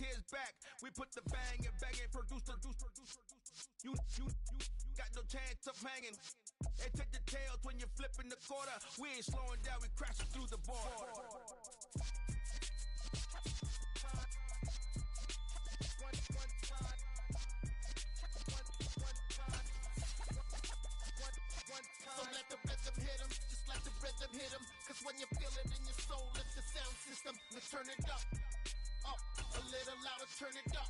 tears back. We put the bang and bang and produce. You got no chance of hanging. They take the tails when you're flipping the quarter. We ain't slowing down, we crashing through the border. So let the rhythm hit 'em, just let the rhythm hit 'em. Cause when you feel it in your soul, it's the sound system. Let's turn it up, a little louder, turn it up.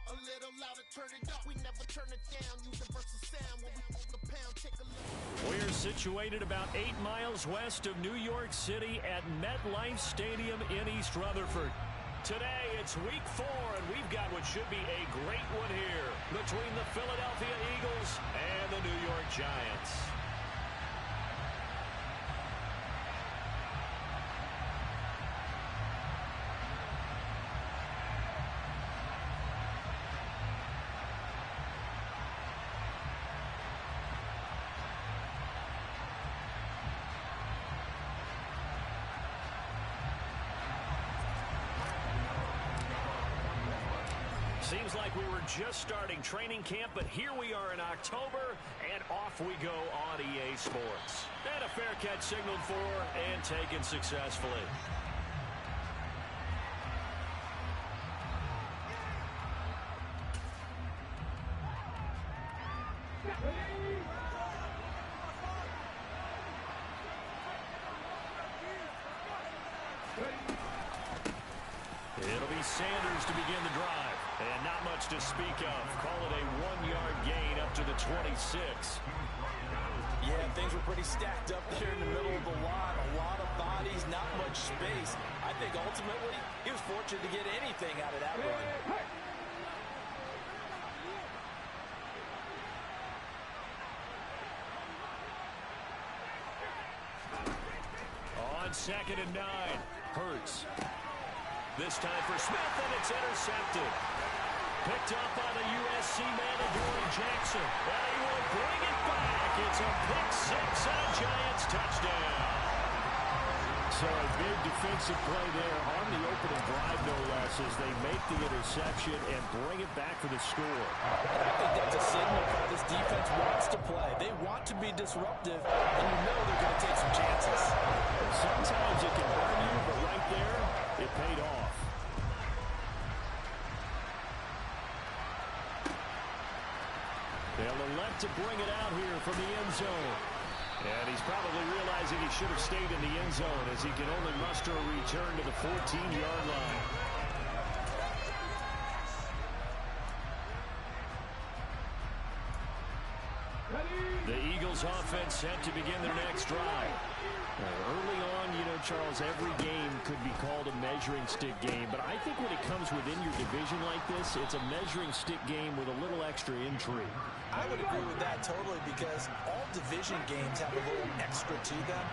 A little louder, turn it up. We never turn it down. Universal sound when we on the pound. Take a look. We're situated about 8 miles west of New York City at MetLife Stadium in East Rutherford. Today, it's week 4, and we've got what should be a great one here between the Philadelphia Eagles and the New York Giants. Seems like we were just starting training camp, but here we are in October, and off we go on EA Sports. And a fair catch signaled for and taken successfully. It'll be Sanders to begin the drive. And not much to speak of. Call it a 1-yard gain up to the 26. Yeah, things were pretty stacked up there in the middle of the lot. A lot of bodies, not much space. I think ultimately he was fortunate to get anything out of that run. On 2nd and 9, Hurts. This time for Smith, and it's intercepted. Picked up by the USC man, Adoree Jackson. And he will bring it back. It's a pick 6 and a Giants touchdown. So a big defensive play there on the opening drive, no less, as they make the interception and bring it back for the score. And I think that's a signal how this defense wants to play. They want to be disruptive, and you know they're going to take some chances. Sometimes it can burn you, but right there, it paid off. They'll elect to bring it out here from the end zone. And he's probably realizing he should have stayed in the end zone as he can only muster a return to the 14-yard line. The Eagles offense set to begin their next drive. Early on, you know, Charles, every game could be called a measuring stick game. But I think when it comes within your division like this, it's a measuring stick game with a little extra intrigue. I would agree with that totally because all division games have a little extra to them.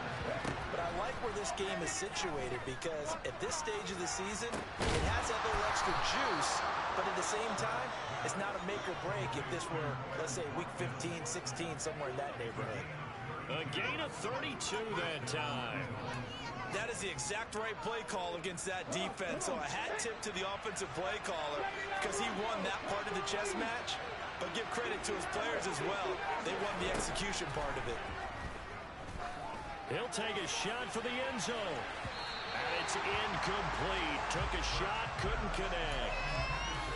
But I like where this game is situated because at this stage of the season, it has that little extra juice. But at the same time, it's not a make or break if this were, let's say, week 15, 16, somewhere in that neighborhood. A gain of 32 that time. That is the exact right play call against that defense. So a hat tip to the offensive play caller because he won that part of the chess match. But give credit to his players as well. They won the execution part of it. He'll take a shot for the end zone. And it's incomplete. Took a shot, couldn't connect.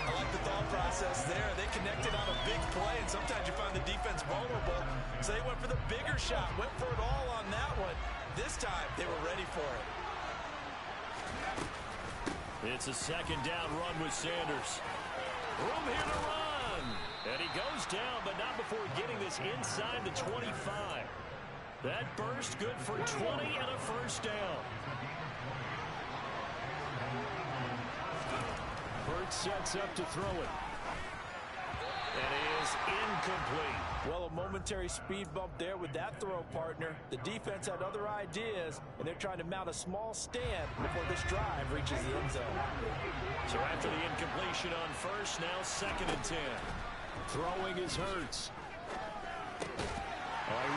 I like the thought process there. They connected on a big play, and sometimes you find the defense vulnerable. So they went for the bigger shot, went for it all on that one. This time, they were ready for it. It's a 2nd down run with Sanders. Room here to run. And he goes down, but not before getting this inside the 25. That burst good for 20 and a first down. Hurts sets up to throw it. And it is incomplete. Well, a momentary speed bump there with that throw, partner. The defense had other ideas, and they're trying to mount a small stand before this drive reaches the end zone. So after the incompletion on first, now 2nd and 10. Throwing is Hurts. He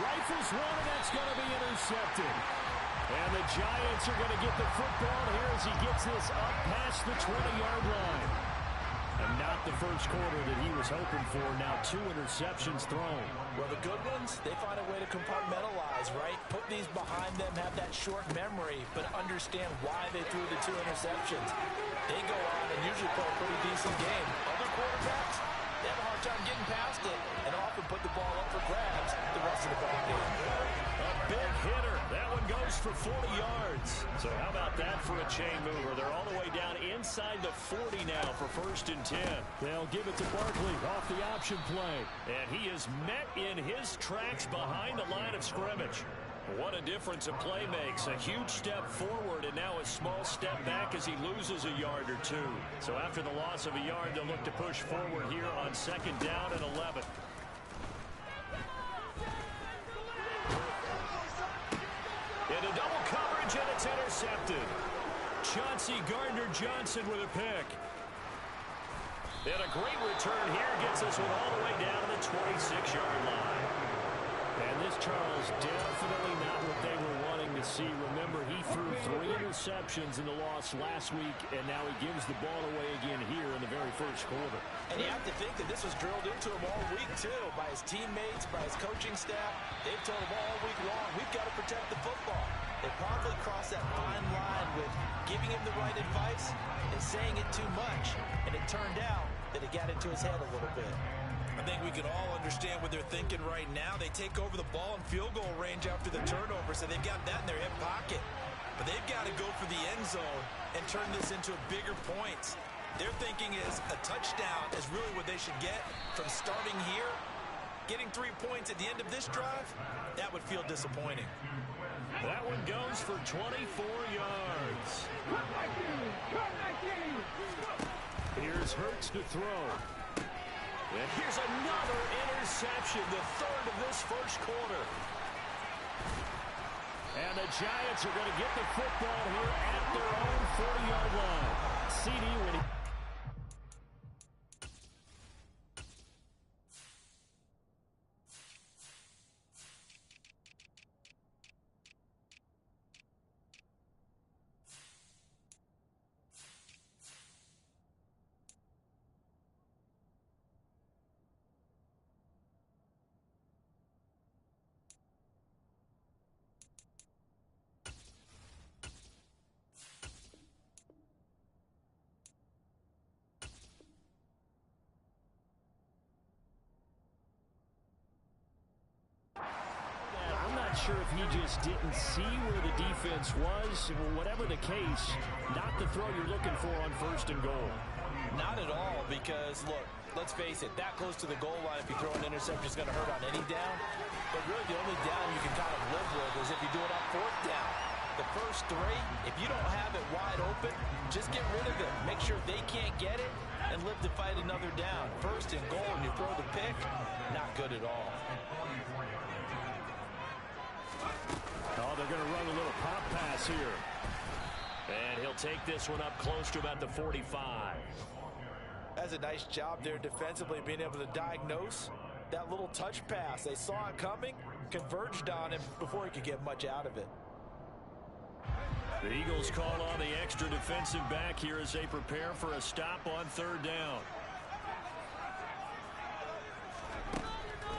rifles one, and that's going to be intercepted. And the Giants are going to get the football here as he gets this up past the 20-yard line. And not the first quarter that he was hoping for. Now 2 interceptions thrown. Well, the good ones, they find a way to compartmentalize, right? Put these behind them, have that short memory, but understand why they threw the 2 interceptions. They go on and usually play a pretty decent game. Other quarterbacks, they have a hard time getting past it and often put the ball up for grabs the rest of the ball game. A big hitter. That one goes for 40 yards. So how about that for a chain mover? They're all the way down inside the 40 now for 1st and 10. They'll give it to Barkley off the option play. And he is met in his tracks behind the line of scrimmage. What a difference a play makes. A huge step forward and now a small step back as he loses a yard or 2. So after the loss of a yard, they'll look to push forward here on 2nd down and 11. Into double coverage, and it's intercepted. Chauncey Gardner-Johnson with a pick. And a great return here gets us one all the way down to the 26-yard line. And this, Charles, definitely not what they were wanting to see. Remember, he threw 3 interceptions in the loss last week, and now he gives the ball away again here in the very first quarter. And you have to think that this was drilled into him all week, too, by his teammates, by his coaching staff. They've told him all week long, we've got to protect the football. They probably crossed that fine line with giving him the right advice and saying it too much. And it turned out that it got into his head a little bit. I think we can all understand what they're thinking right now. They take over the ball in field goal range after the turnover, so they've got that in their hip pocket. But they've got to go for the end zone and turn this into bigger points. Their thinking is a touchdown is really what they should get from starting here. Getting 3 points at the end of this drive, that would feel disappointing. That one goes for 24 yards. Here's Hurts to throw. And here's another interception, the 3rd of this first quarter. And the Giants are going to get the football here at their own 40-yard line. CD when he... Sure if he just didn't see where the defense was. Whatever the case, not the throw you're looking for on 1st and goal. Not at all, because, look, let's face it, that close to the goal line, if you throw an interception, is going to hurt on any down. But really, the only down you can kind of live with is if you do it on 4th down. The first 3, if you don't have it wide open, just get rid of it. Make sure they can't get it and live to fight another down. 1st and goal, and you throw the pick, not good at all. Oh, they're going to run a little pop pass here. And he'll take this one up close to about the 45. That's a nice job there defensively, being able to diagnose that little touch pass. They saw it coming, converged on him before he could get much out of it. The Eagles call on the extra defensive back here as they prepare for a stop on 3rd down.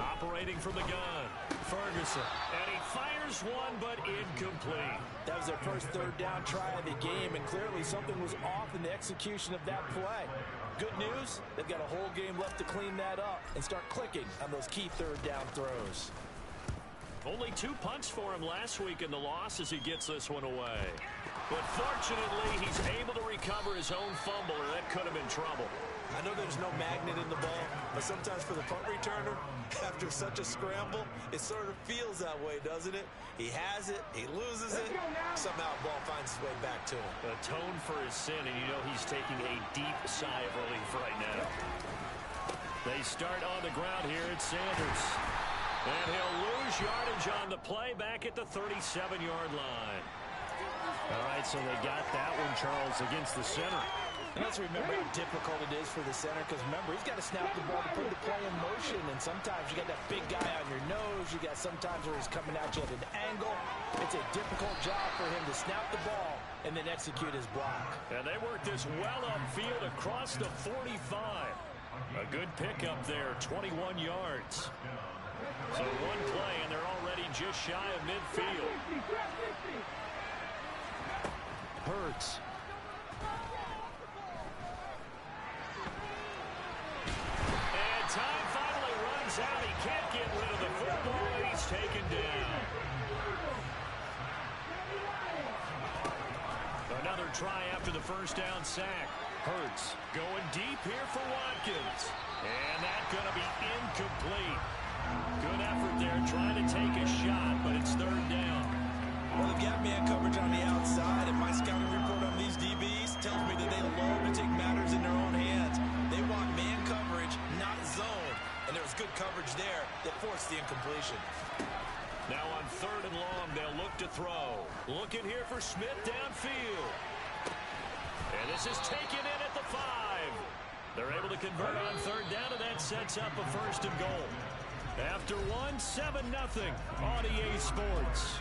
Operating from the gun, Ferguson. And he fires one, but incomplete. That was their first 3rd down try of the game, and clearly something was off in the execution of that play. Good news, they've got a whole game left to clean that up and start clicking on those key 3rd down throws. Only 2 punts for him last week in the loss as he gets this one away. But fortunately, he's able to recover his own fumble, or that could have been trouble. I know there's no magnet in the ball, but sometimes for the punt returner, after such a scramble, it sort of feels that way, doesn't it? He has it, he loses it, somehow the ball finds its way back to him. Atone for his sin, and you know he's taking a deep sigh of relief right now. They start on the ground here. It's Sanders. And he'll lose yardage on the play back at the 37-yard line. All right, so they got that one, Charles, against the center. And let's remember how difficult it is for the center, because remember, he's got to snap the ball to put the play in motion, and sometimes you got that big guy on your nose. You got sometimes where he's coming at you at an angle. It's a difficult job for him to snap the ball and then execute his block. And they work this well upfield across the 45. A good pickup there, 21 yards. So one play, and they're already just shy of midfield. Hurts. And time finally runs out. He can't get rid of the football. He's taken down. Another try after the first down sack. Hurts going deep here for Watkins. And that's going to be incomplete. Good effort there trying to take a shot, but it's third down. Well, they've got man coverage on the outside, and my scouting report on these DBs tells me that they love to take matters in their own hands. They want man coverage, not zone. And there was good coverage there that forced the incompletion. Now on third and long, they'll look to throw. Looking here for Smith downfield. And this is taken in at the 5. They're able to convert on third down, and that sets up a first and goal. After one, 7-0 on EA Sports.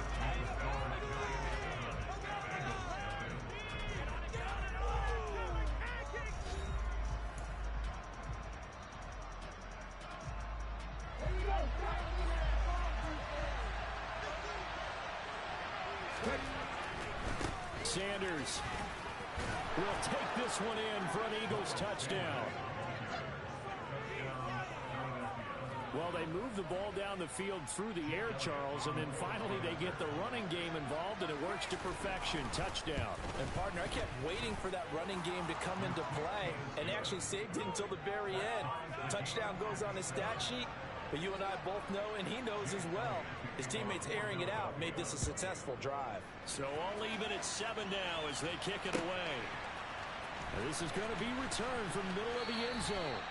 Sanders will take this one in for an Eagles touchdown. Well, they move the ball down the field through the air, Charles, and then finally they get the running game involved, and it works to perfection. Touchdown. And, partner, I kept waiting for that running game to come into play and actually saved it until the very end. Touchdown goes on his stat sheet, but you and I both know, and he knows as well, his teammates airing it out made this a successful drive. So all even at 7 now as they kick it away. And this is going to be returned from the middle of the end zone.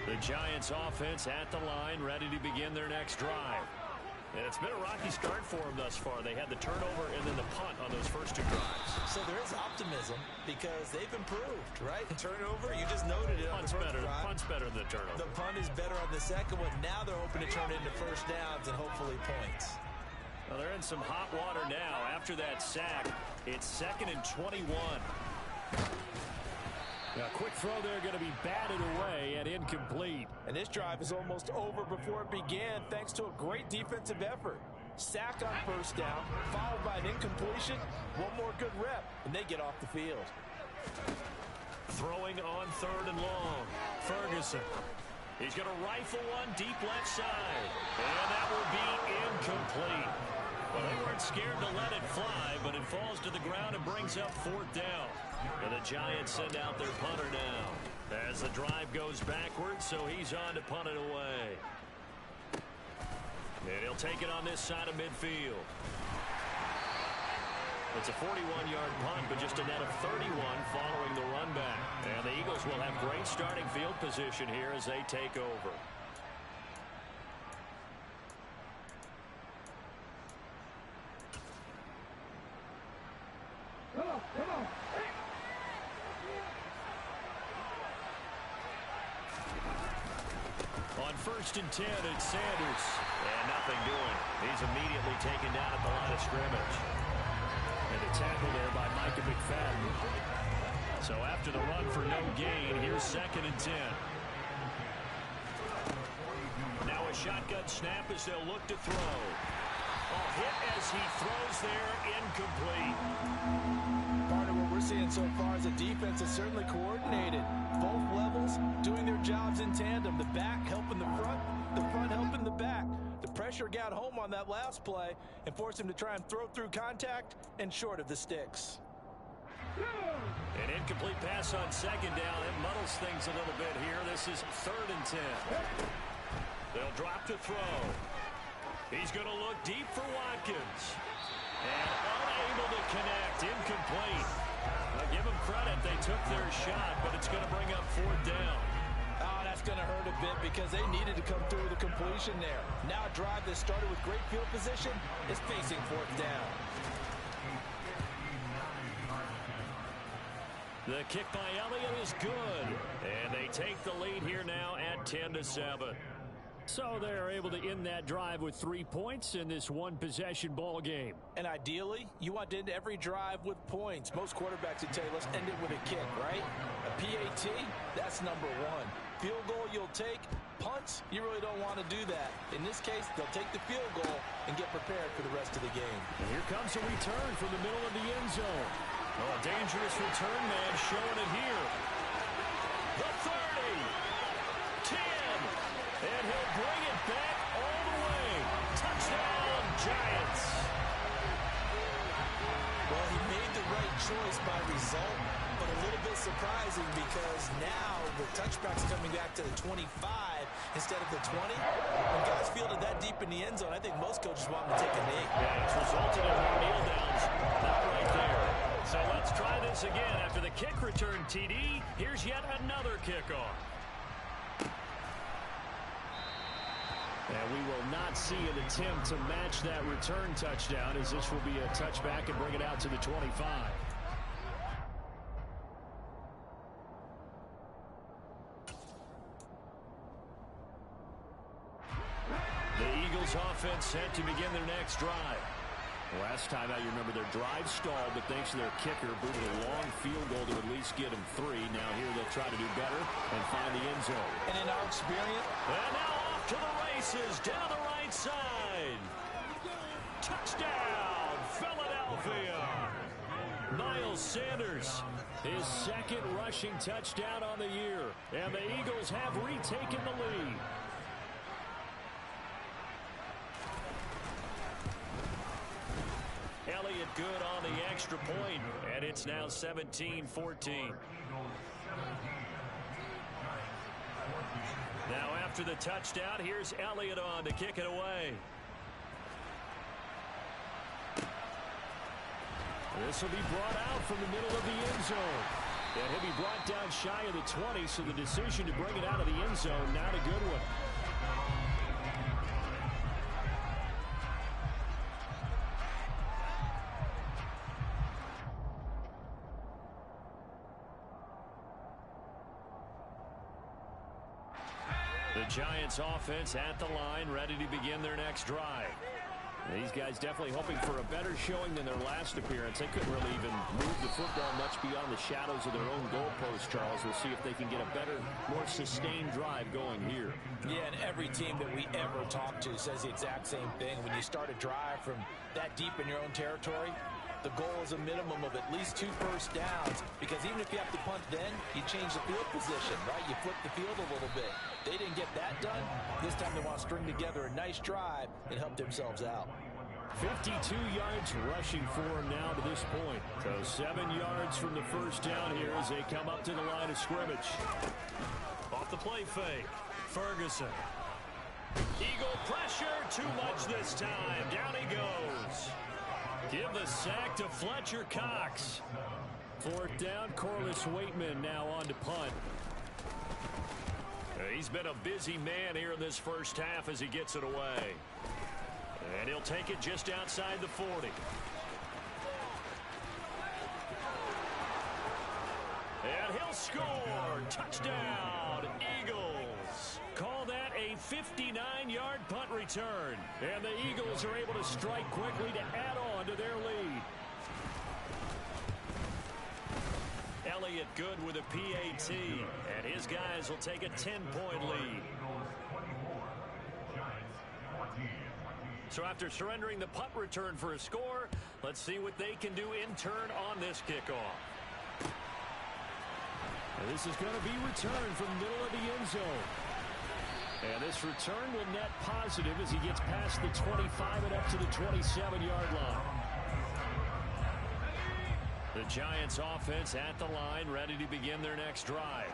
The Giants offense at the line, ready to begin their next drive. And it's been a rocky start for them thus far. They had the turnover and then the punt on those first two drives. So there is optimism because they've improved, right? Turnover, you just noted it. Punt's better. The punt's better than the turnover. The punt is better on the second one. Now they're hoping to turn it into first downs and hopefully points. Well, they're in some hot water now. After that sack, it's 2nd and 21. A quick throw there going to be batted away and incomplete. And this drive is almost over before it began thanks to a great defensive effort. Sack on first down, followed by an incompletion. One more good rep, and they get off the field. Throwing on third and long. Ferguson. He's going to rifle one deep left side. And that will be incomplete. Well, they weren't scared to let it fly, but it falls to the ground and brings up fourth down. And the Giants send out their punter now as the drive goes backwards, so he's on to punt it away. And he'll take it on this side of midfield. It's a 41-yard punt, but just a net of 31 following the run back. And the Eagles will have great starting field position here as they take over. On 1st and 10, it's Sanders. And nothing doing. He's immediately taken down at the line of scrimmage. And a tackle there by Micah McFadden. So after the run for no gain, here's 2nd and 10. Now a shotgun snap as they'll look to throw. Hit as he throws there, incomplete. Part of what we're seeing so far is the defense is certainly coordinated. Both levels doing their jobs in tandem. The back helping the front helping the back. The pressure got home on that last play and forced him to try and throw through contact and short of the sticks. An incomplete pass on second down. It muddles things a little bit here. This is 3rd and 10. They'll drop to throw. He's going to look deep for Watkins. And unable to connect. Incomplete. I'll give them credit. They took their shot, but it's going to bring up 4th down. Oh, that's going to hurt a bit because they needed to come through with a completion there. Now a drive that started with great field position is facing 4th down. The kick by Elliott is good. And they take the lead here now at 10-7. So they're able to end that drive with 3 points in this one-possession ball game. And ideally, you want to end every drive with points. Most quarterbacks would tell you, let's end it with a kick, right? A PAT, that's number 1. Field goal you'll take. Punts, you really don't want to do that. In this case, they'll take the field goal and get prepared for the rest of the game. And here comes a return from the middle of the end zone. Oh, a dangerous return man showing it here. The 30. 10. And he'll bring it back all the way. Touchdown, Giants. Well, he made the right choice by result, but a little bit surprising because now the touchback's coming back to the 25 instead of the 20. When guys fielded that deep in the end zone, I think most coaches want them to take a knee. Yeah, it's resulted in more kneel downs. Not right there. So let's try this again. After the kick return TD, here's yet another kickoff. And we will not see an attempt to match that return touchdown, as this will be a touchback and bring it out to the 25. The Eagles offense set to begin their next drive. Last time out, you remember their drive stalled, but thanks to their kicker, booted a long field goal to at least get them 3. Now here they'll try to do better and find the end zone. And in our experience, and now off to the races down the right side. Touchdown, Philadelphia. Miles Sanders, his 2nd rushing touchdown on the year. And the Eagles have retaken the lead. Elliott good on the extra point, and it's now 17-14. Now after the touchdown, here's Elliott on to kick it away. This will be brought out from the middle of the end zone. And he'll be brought down shy of the 20, so the decision to bring it out of the end zone, not a good one. The Giants offense at the line, ready to begin their next drive. These guys definitely hoping for a better showing than their last appearance. They couldn't really even move the football much beyond the shadows of their own goalpost, Charles. We'll see if they can get a better, more sustained drive going here. yeah, and every team that we ever talk to says the exact same thing. When you start a drive from that deep in your own territory, the goal is a minimum of at least 2 first downs, because even if you have to punt then, you change the field position, right? You flip the field a little bit. They didn't get that done. This time they want to string together a nice drive and help themselves out. 52 yards rushing for him now to this point. So 7 yards from the first down here as they come up to the line of scrimmage. Off the play fake. Ferguson. Eagle pressure. Too much this time. Down he goes. Give the sack to Fletcher Cox. 4th down. Corliss Waitman now on to punt. He's been a busy man here in this first half as he gets it away. And he'll take it just outside the 40. And he'll score. Touchdown, Eagles. Call that a 59-yard punt return. And the Eagles are able to strike quickly to add on to their lead. Elliott good with a PAT. And his guys will take a 10-point lead. So after surrendering the punt return for a score, let's see what they can do in turn on this kickoff. And this is going to be returned from the middle of the end zone. And this return will net positive as he gets past the 25 and up to the 27-yard line. The Giants offense at the line, ready to begin their next drive.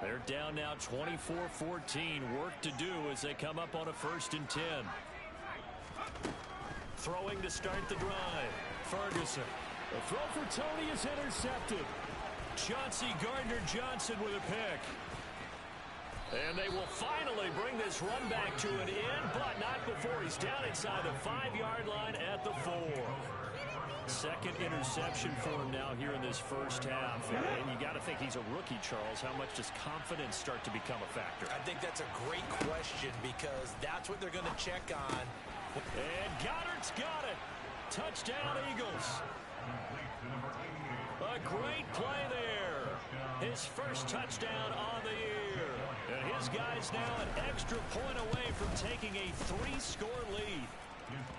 They're down now 24-14. Work to do as they come up on a 1st and 10. Throwing to start the drive. Ferguson. The throw for Tony is intercepted. Chauncey Gardner-Johnson with a pick. And they will finally bring this run back to an end, but not before he's down inside the 5-yard line at the 4. Second interception for him now here in this first half. And you got to think he's a rookie, Charles. How much does confidence start to become a factor? I think that's a great question because that's what they're going to check on. And Goddard's got it. Touchdown, Eagles. A great play there. His first touchdown on the year. And his guys now an extra point away from taking a 3-score lead.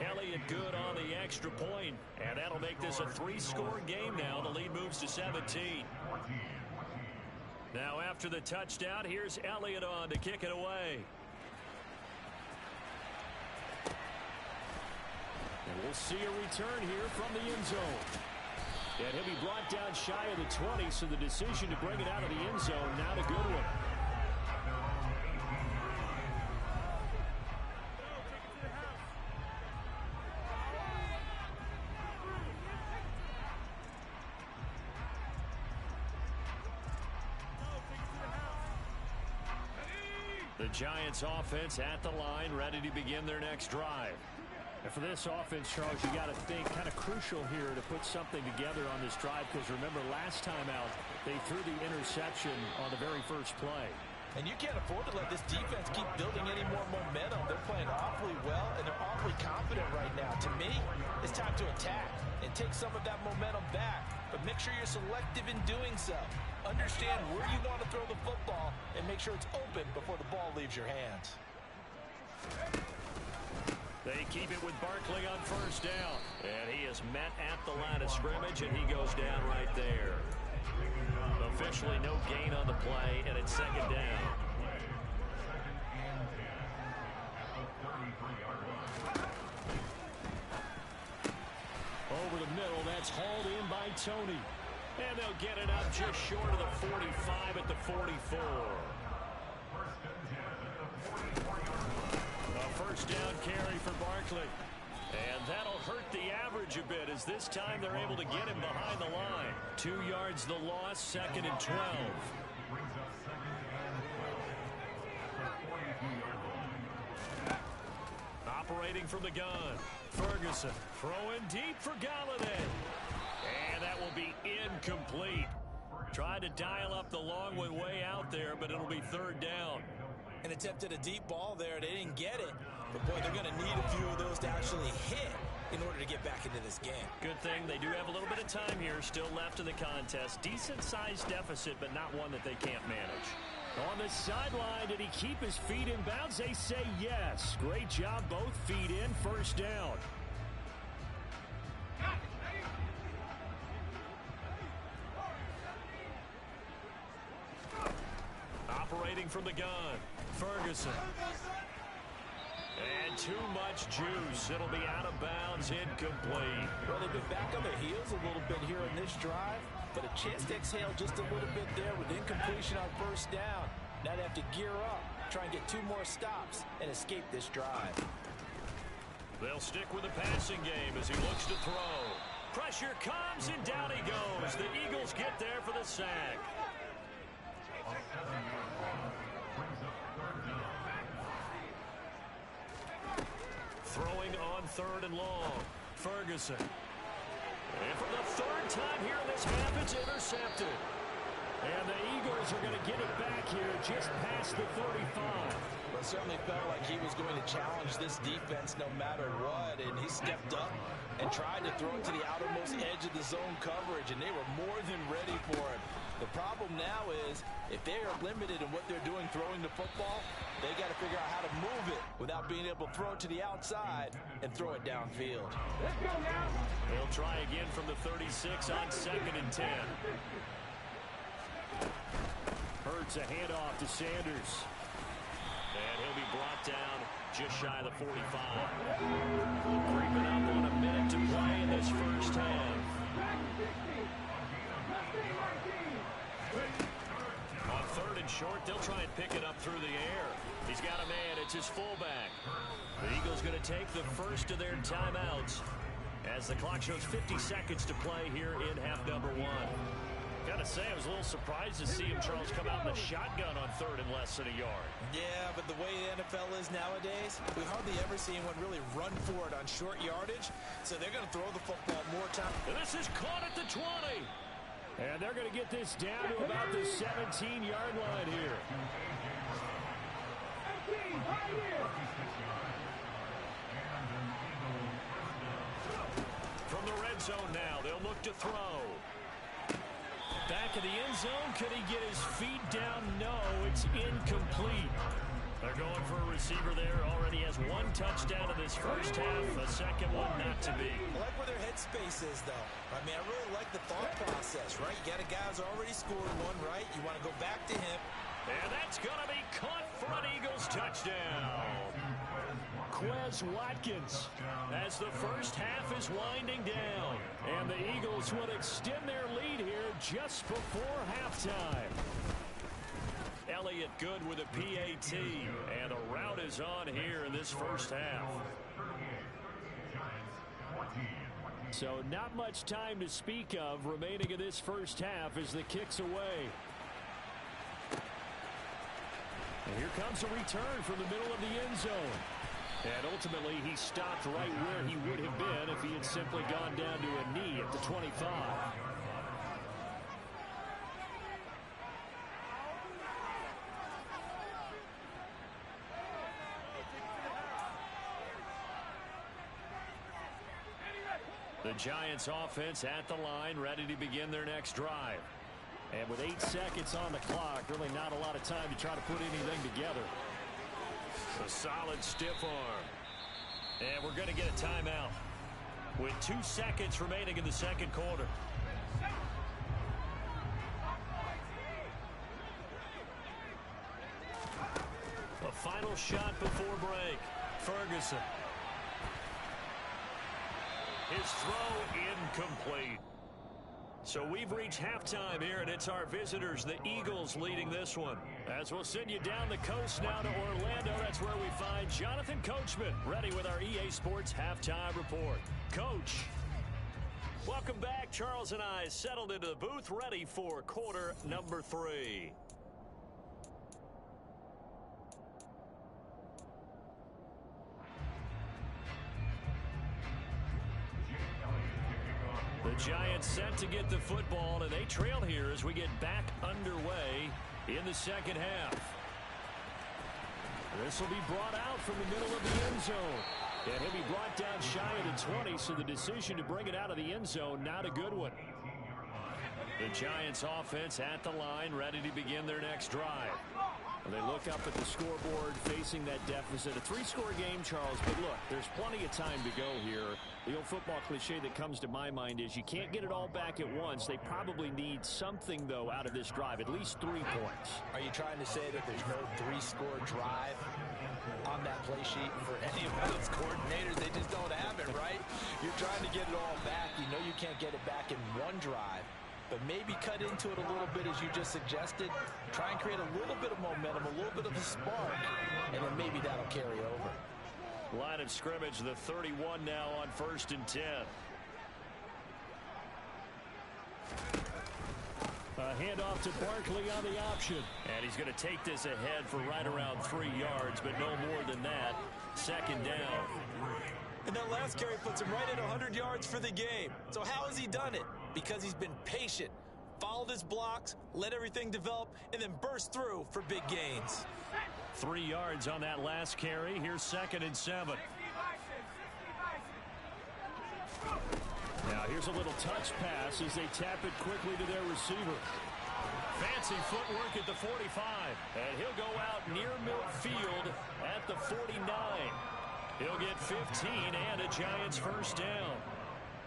Elliott good on the extra point, and that'll make this a 3-score game now. The lead moves to 17. Now after the touchdown, here's Elliott on to kick it away. And we'll see a return here from the end zone. And he'll be brought down shy of the 20, so the decision to bring it out of the end zone, not a good one. The Giants offense at the line, ready to begin their next drive. And for this offense, Charles, you got to think kind of crucial here to put something together on this drive, because remember last time out they threw the interception on the very first play. And you can't afford to let this defense keep building any more momentum. They're playing awfully well, and they're awfully confident right now. To me, it's time to attack and take some of that momentum back. But make sure you're selective in doing so. Understand where you want to throw the football and make sure it's open before the ball leaves your hands. They keep it with Barkley on first down. And he is met at the line of scrimmage, and he goes down right there. Officially no gain on the play, and it's 2nd down. Over the middle, that's hauled in by Tony. And they'll get it up just short of the 45 at the 44. A first down carry for Barkley. And that'll hurt the average a bit, as this time they're able to get him behind the line. 2 yards the loss, 2nd and 12. Operating from the gun, Ferguson throwing deep for Galladay. And that will be incomplete. Tried to dial up the long way out there, but it'll be 3rd down. And attempted a deep ball there. They didn't get it. But, boy, they're going to need a few of those to actually hit in order to get back into this game. Good thing they do have a little bit of time here still left in the contest. Decent-sized deficit, but not one that they can't manage. On the sideline, did he keep his feet in bounds? They say yes. Great job, both feet in, 1st down. Operating from the gun, Ferguson. And too much juice. It'll be out of bounds, incomplete. Well, they've been back on their heels a little bit here in this drive, but a chance to exhale just a little bit there with incompletion on 1st down. Now they have to gear up, try and get 2 more stops, and escape this drive. They'll stick with the passing game as he looks to throw. Pressure comes, and down he goes. The Eagles get there for the sack. Throwing on 3rd and long, Ferguson. And for the 3rd time here in this half, it's intercepted. And the Eagles are going to get it back here just past the 35. Well, it certainly felt like he was going to challenge this defense no matter what, and he stepped up and tried to throw it to the outermost edge of the zone coverage, and they were more than ready for it. The problem now is if they are limited in what they're doing throwing the football, they got to figure out how to move it without being able to throw it to the outside and throw it downfield. Let's go now. They'll try again from the 36 on 2nd and 10. Hurts a handoff to Sanders. And he'll be brought down just shy of the 45. Creeping up on a minute to play in this first half. short. They'll try and pick it up through the air. He's got a man. It's his fullback. The Eagles going to take the first of their timeouts as the clock shows 50 seconds to play here in half number one. Gotta say, I was a little surprised to see him, Charles, come out in the shotgun on third and less than a yard. Yeah, but the way the NFL is nowadays, we hardly ever see anyone really run for it on short yardage. So they're going to throw the football more time. And this is caught at the 20. And they're going to get this down to about the 17-yard line here. From the red zone now, they'll look to throw. Back of the end zone. Could he get his feet down? No, it's incomplete. They're going for a receiver there. Already has one touchdown in this first half. A second one not to be. I like where their headspace is, though. I mean, I really like the thought process, right? You got a guy who's already scored one, right? You want to go back to him. And that's going to be caught for an Eagles touchdown. Quez Watkins as the first half is winding down. And the Eagles will extend their lead here just before halftime. Elliott good with a PAT. And the route is on here in this first half. So not much time to speak of remaining in this first half as the kick's away. And here comes a return from the middle of the end zone. And ultimately, he stopped right where he would have been if he had simply gone down to a knee at the 25. The Giants offense at the line, ready to begin their next drive. And with 8 seconds on the clock, really not a lot of time to try to put anything together. A solid stiff arm. And we're going to get a timeout with 2 seconds remaining in the second quarter. A final shot before break. Ferguson. His throw incomplete. So we've reached halftime here, and it's our visitors, the Eagles, leading this one. As we'll send you down the coast now to Orlando, that's where we find Jonathan Coachman, ready with our EA Sports Halftime Report. Coach, welcome back. Charles and I settled into the booth, ready for quarter number 3. The Giants set to get the football, and they trail here as we get back underway in the second half. This will be brought out from the middle of the end zone. And he'll be brought down shy of the 20, so the decision to bring it out of the end zone, not a good one. The Giants offense at the line, ready to begin their next drive. They look up at the scoreboard, facing that deficit. A 3-score game, Charles, but look, there's plenty of time to go here. The old football cliche that comes to my mind is you can't get it all back at once. They probably need something, though, out of this drive, at least 3 points. Are you trying to say that there's no 3-score drive on that play sheet for any of those coordinators? They just don't have it, right? You're trying to get it all back. You know you can't get it back in one drive. But maybe cut into it a little bit, as you just suggested. Try and create a little bit of momentum, a little bit of a spark, and then maybe that'll carry over. Line of scrimmage, the 31 now on 1st and 10. A handoff to Barkley on the option. And he's going to take this ahead for right around 3 yards, but no more than that. Second down. And that last carry puts him right at 100 yards for the game. So how has he done it? Because he's been patient, followed his blocks, let everything develop, and then burst through for big gains. 3 yards on that last carry. Here's 2nd and 7. Now here's a little touch pass as they tap it quickly to their receiver. Fancy footwork at the 45. And he'll go out near midfield at the 49. He'll get 15 and a Giants first down.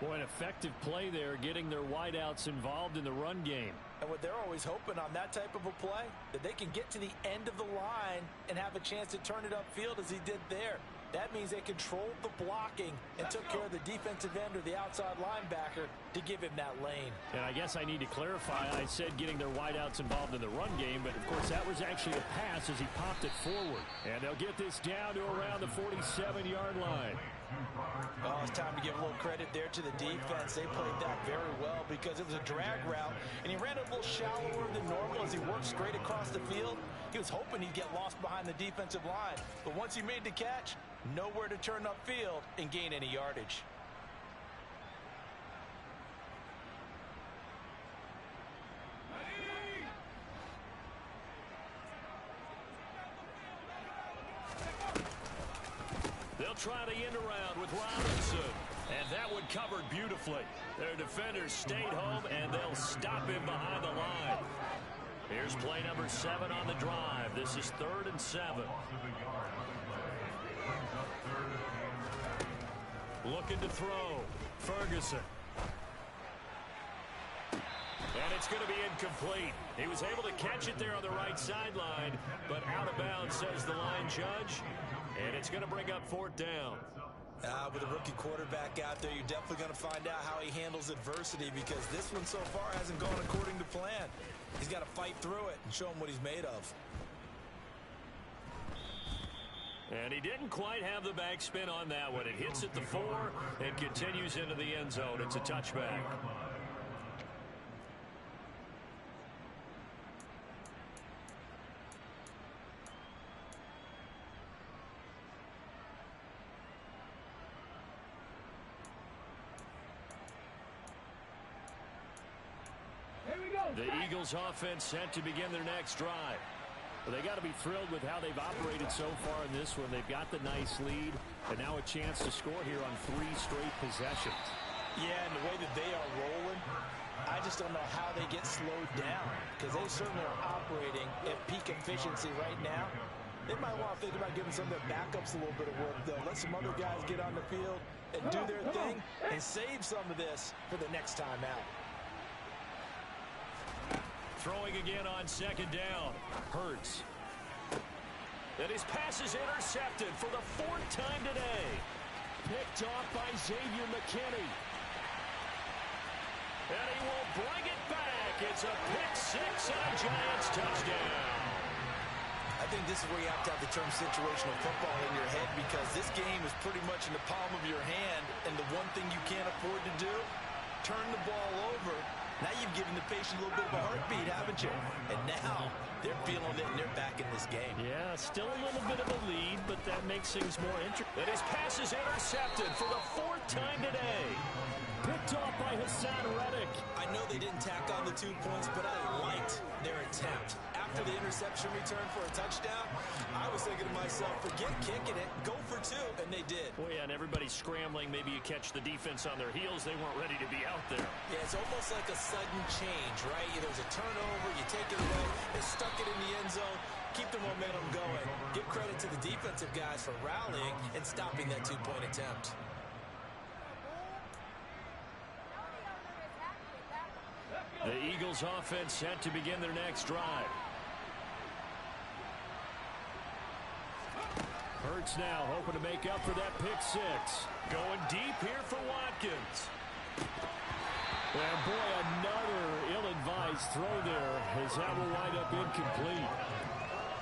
Boy, an effective play there, getting their wideouts involved in the run game. And what they're always hoping on that type of a play, that they can get to the end of the line and have a chance to turn it upfield as he did there. That means they controlled the blocking and took care of the defensive end or the outside linebacker to give him that lane. And I guess I need to clarify, I said getting their wideouts involved in the run game, but of course that was actually a pass as he popped it forward. And they'll get this down to around the 47-yard line. Oh, it's time to give a little credit there to the defense. They played that very well because it was a drag route, and he ran it a little shallower than normal as he worked straight across the field. He was hoping he'd get lost behind the defensive line, but once he made the catch, nowhere to turn upfield and gain any yardage. They'll try the end around with Robinson. And that one covered beautifully. Their defenders stayed home, and they'll stop him behind the line. Here's play number 7 on the drive. This is 3rd and 7. Looking to throw. Ferguson. And it's going to be incomplete. He was able to catch it there on the right sideline, but out of bounds, says the line judge. And it's going to bring up 4th down. With a rookie quarterback out there, you're definitely going to find out how he handles adversity because this one so far hasn't gone according to plan. He's got to fight through it and show him what he's made of. And he didn't quite have the backspin on that one. It hits at the 4 and continues into the end zone. It's a touchback. The Eagles offense set to begin their next drive. Well, they got to be thrilled with how they've operated so far in this one. They've got the nice lead, and now a chance to score here on 3 straight possessions. Yeah, and the way that they are rolling, I just don't know how they get slowed down because they certainly are operating at peak efficiency right now. They might want to think about giving some of their backups a little bit of work, though. Let some other guys get on the field and do their thing and save some of this for the next time out. Throwing again on 2nd down. Hurts. And his pass is intercepted for the 4th time today. Picked off by Xavier McKinney. And he will bring it back. It's a pick 6 and a Giants touchdown. I think this is where you have to have the term situational football in your head because this game is pretty much in the palm of your hand, and the one thing you can't afford to do, turn the ball over. Now you've given the patient a little bit of a heartbeat, haven't you? And now they're feeling it, and they're back in this game. Yeah, still a little bit of a lead, but that makes things more interesting. And his pass is intercepted for the 4th time today. Picked off by Hassan Reddick. I know they didn't tack on the 2 points, but I liked their attempt. After the interception return for a touchdown, I was thinking to myself, forget kicking it, go for 2, and they did. Well, yeah, and everybody's scrambling. Maybe you catch the defense on their heels. They weren't ready to be out there. Yeah, it's almost like a sudden change, right? There's a turnover, you take it away, they stuck it in the end zone, keep the momentum going. Give credit to the defensive guys for rallying and stopping that 2-point attempt. The Eagles offense set to begin their next drive. Hurts now hoping to make up for that pick 6. Going deep here for Watkins. And boy, another ill-advised throw there as that will wind up incomplete.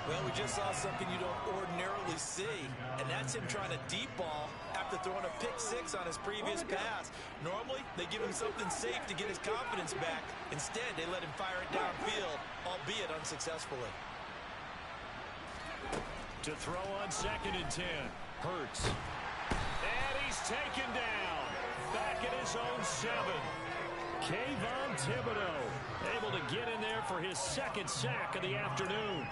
Well, we just saw something you don't ordinarily see, and that's him trying to deep ball after throwing a pick 6 on his previous pass. Normally, they give him something safe to get his confidence back. Instead, they let him fire it downfield, albeit unsuccessfully. To throw on 2nd and 10. Hurts. And he's taken down. Back at his own 7. Kayvon Thibodeau able to get in there for his 2nd sack of the afternoon.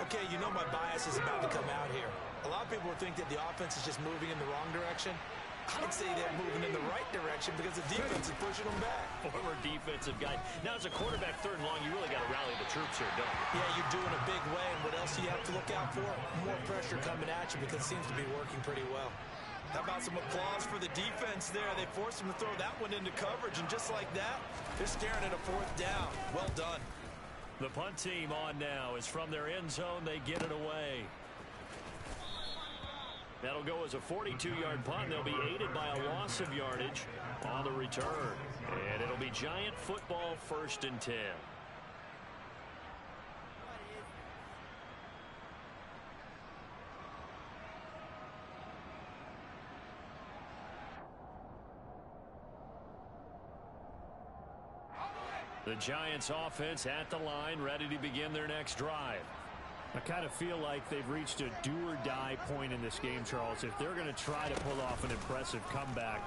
Okay, you know my bias is about to come out here. A lot of people would think that the offense is just moving in the wrong direction. I'd say they're moving in the right direction because the defense is pushing them back. Former defensive guy. Now, as a quarterback, 3rd and long, you really got to rally the troops here, don't you? Yeah, you're doing a big way, and what else do you have to look out for? More pressure coming at you because it seems to be working pretty well. How about some applause for the defense there? They forced him to throw that one into coverage, and just like that, they're staring at a 4th down. Well done. The punt team on now is from their end zone. They get it away. That'll go as a 42-yard punt. They'll be aided by a loss of yardage on the return. And it'll be Giant football, 1st and 10. The Giants offense at the line, ready to begin their next drive. I kind of feel like they've reached a do-or-die point in this game, Charles. If they're going to try to pull off an impressive comeback,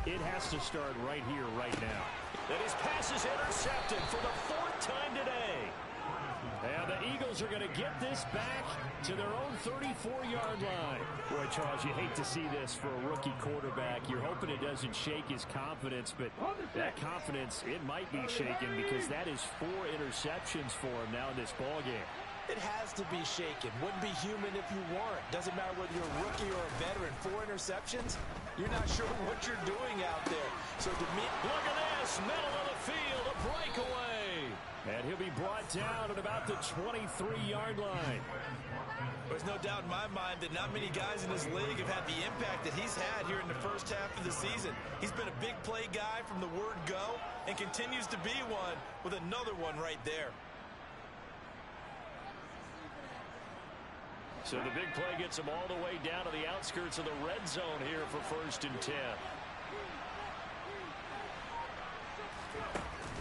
it has to start right here, right now. And his pass is intercepted for the 4th time today. And the Eagles are going to get this back to their own 34-yard line. Boy, Charles, you hate to see this for a rookie quarterback. You're hoping it doesn't shake his confidence, but that confidence, it might be shaken because that is 4 interceptions for him now in this ballgame. It has to be shaken. Wouldn't be human if you weren't. Doesn't matter whether you're a rookie or a veteran. 4 interceptions, you're not sure what you're doing out there. So to me, look at this, middle of the field, a breakaway. And he'll be brought down at about the 23-yard line. There's no doubt in my mind that not many guys in this league have had the impact that he's had here in the first half of the season. He's been a big play guy from the word go and continues to be one with another one right there. So the big play gets him all the way down to the outskirts of the red zone here for 1st and 10.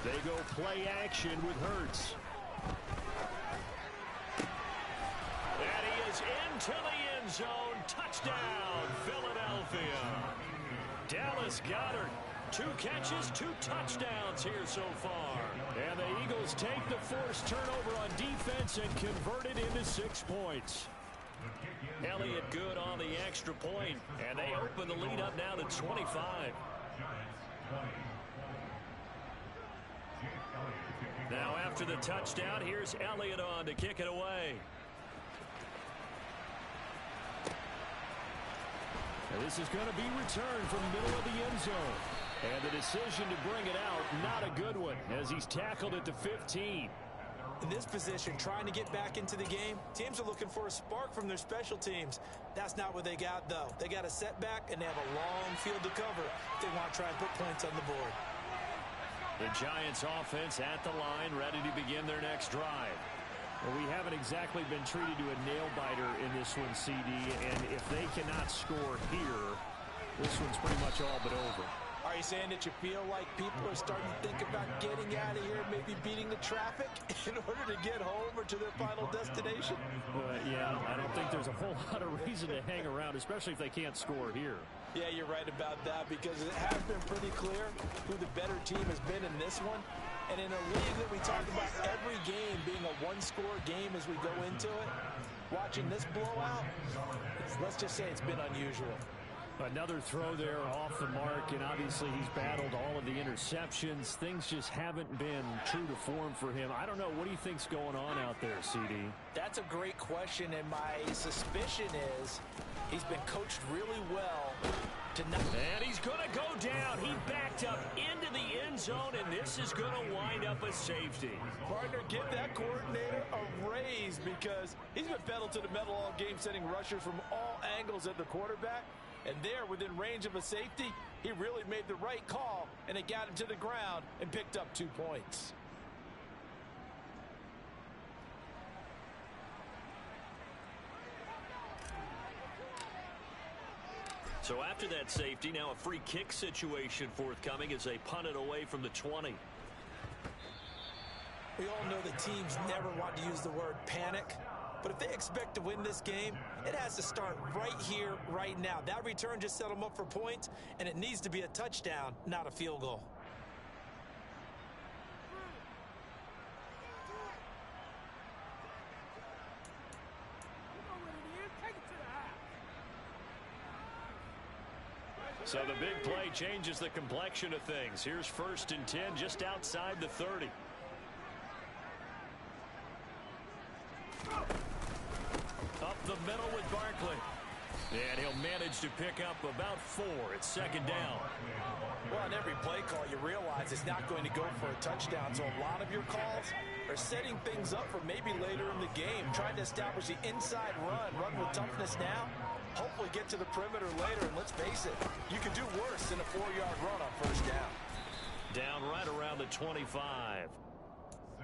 They go play action with Hurts. And he is into the end zone. Touchdown, Philadelphia. Dallas Goedert, 2 catches, 2 touchdowns here so far. And the Eagles take the forced turnover on defense and convert it into 6 points. Elliott good on the extra point, and they open the lead up now to 25. Now after the touchdown, here's Elliott on to kick it away. And this is going to be returned from the middle of the end zone. And the decision to bring it out, not a good one, as he's tackled at the 15. in this position, trying to get back into the game, teams are looking for a spark from their special teams. That's not what they got, though. They got a setback, and they have a long field to cover if they want to try and put points on the board. The Giants offense at the line, ready to begin their next drive. Well, we haven't exactly been treated to a nail-biter in this one, CD, and if they cannot score here, this one's pretty much all but over. Are you saying that you feel like people are starting to think about getting out of here, maybe beating the traffic in order to get home or to their final destination? Yeah, I don't think there's a whole lot of reason to hang around, especially if they can't score here. Yeah, you're right about that, because it has been pretty clear who the better team has been in this one. And in a league that we talk about every game being a one-score game as we go into it, watching this blowout, let's just say it's been unusual. Another throw there off the mark, and obviously he's battled all of the interceptions. Things just haven't been true to form for him. I don't know. What do you think's going on out there, CD? That's a great question, and my suspicion is he's been coached really well to not... And he's going to go down. He backed up into the end zone, and this is going to wind up a safety. Partner, give that coordinator a raise, because he's been pedal to the metal all game, sending rushers from all angles at the quarterback. And there, within range of a safety, he really made the right call, and it got him to the ground and picked up 2 points. So after that safety, now a free kick situation forthcoming as they punt it away from the 20. We all know that teams never want to use the word panic. But if they expect to win this game, it has to start right here, right now. That return just set them up for points, and it needs to be a touchdown, not a field goal. So the big play changes the complexion of things. Here's 1st and 10 just outside the 30. Up the middle with Barkley. And he'll manage to pick up about 4. It's 2nd down. Well, on every play call, you realize it's not going to go for a touchdown. So a lot of your calls are setting things up for maybe later in the game, trying to establish the inside run with toughness now. hopefully get to the perimeter later. And let's face it, you can do worse than a 4-yard run on first down. Down right around the 25.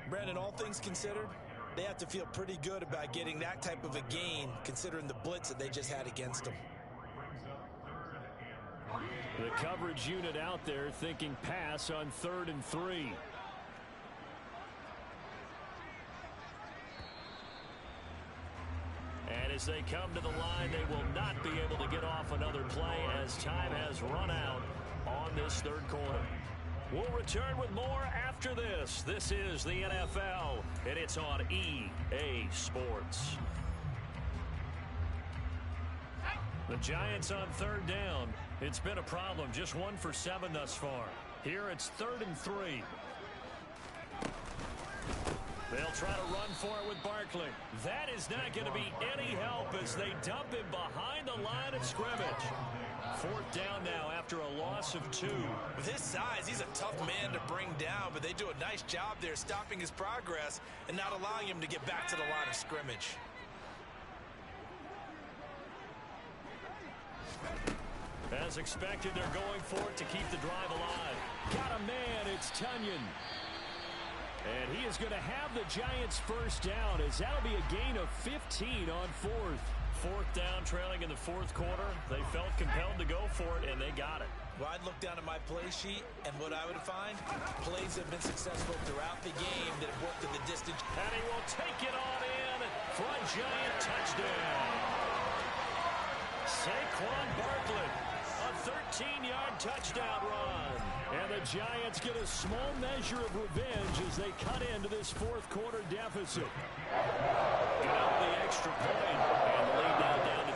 Brandon, all things considered, they have to feel pretty good about getting that type of a gain, considering the blitz that they just had against them. The coverage unit out there thinking pass on 3rd and 3. And as they come to the line, they will not be able to get off another play as time has run out on this 3rd quarter. We'll return with more after this. This is the NFL, and it's on EA Sports. The Giants on 3rd down. It's been a problem. Just 1 for 7 thus far. Here it's 3rd and 3. They'll try to run for it with Barkley. That is not going to be any help as they dump him behind the line of scrimmage. 4th down now after a loss of 2. With his size, he's a tough man to bring down, but they do a nice job there stopping his progress and not allowing him to get back to the line of scrimmage. As expected, they're going for it to keep the drive alive. Got a man, it's Tunyon. And he is going to have the Giants first down as that'll be a gain of 15 on 4th. 4th down, trailing in the 4th quarter. They felt compelled to go for it, and they got it. Well, I'd look down at my play sheet, and what I would find, plays have been successful throughout the game that have worked in the distance. And he will take it on in for a Giant touchdown. Saquon Barkley, a 13-yard touchdown run. And the Giants get a small measure of revenge as they cut into this 4th quarter deficit. Get out the extra point, and the lead now down to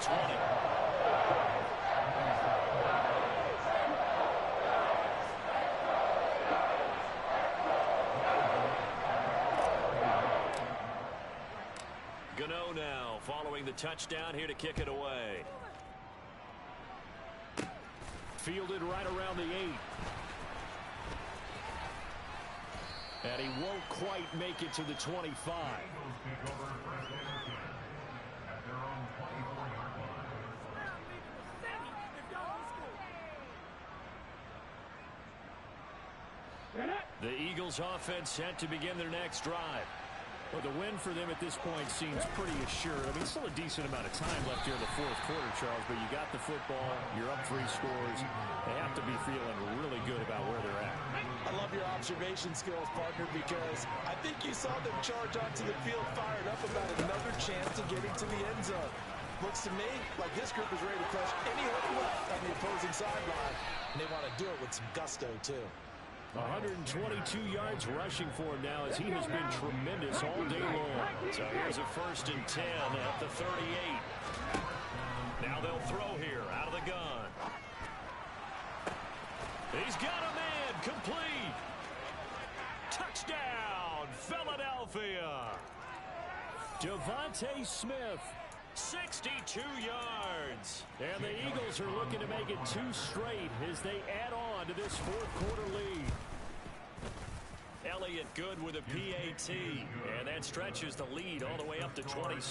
20. Gano now following the touchdown here to kick it away. Fielded right around the 8. And he won't quite make it to the 25. The Eagles offense set to begin their next drive. Well, the win for them at this point seems pretty assured. I mean, still a decent amount of time left here in the 4th quarter, Charles, but you got the football, you're up 3 scores. They have to be feeling really good about where they're at. I love your observation skills, partner, because I think you saw them charge onto the field fired up about another chance to getting to the end zone. Looks to me like this group is ready to crush any hook left on the opposing sideline, and they want to do it with some gusto, too. 122 yards rushing for him now as he has been tremendous all day long. So here's a 1st and 10 at the 38. Now they'll throw here out of the gun. He's got a man, complete. Touchdown, Philadelphia. Devontae Smith, 62 yards. And the Eagles are looking to make it 2 straight as they add on to this 4th quarter lead. Elliott good with a PAT, and that stretches the lead all the way up to 26.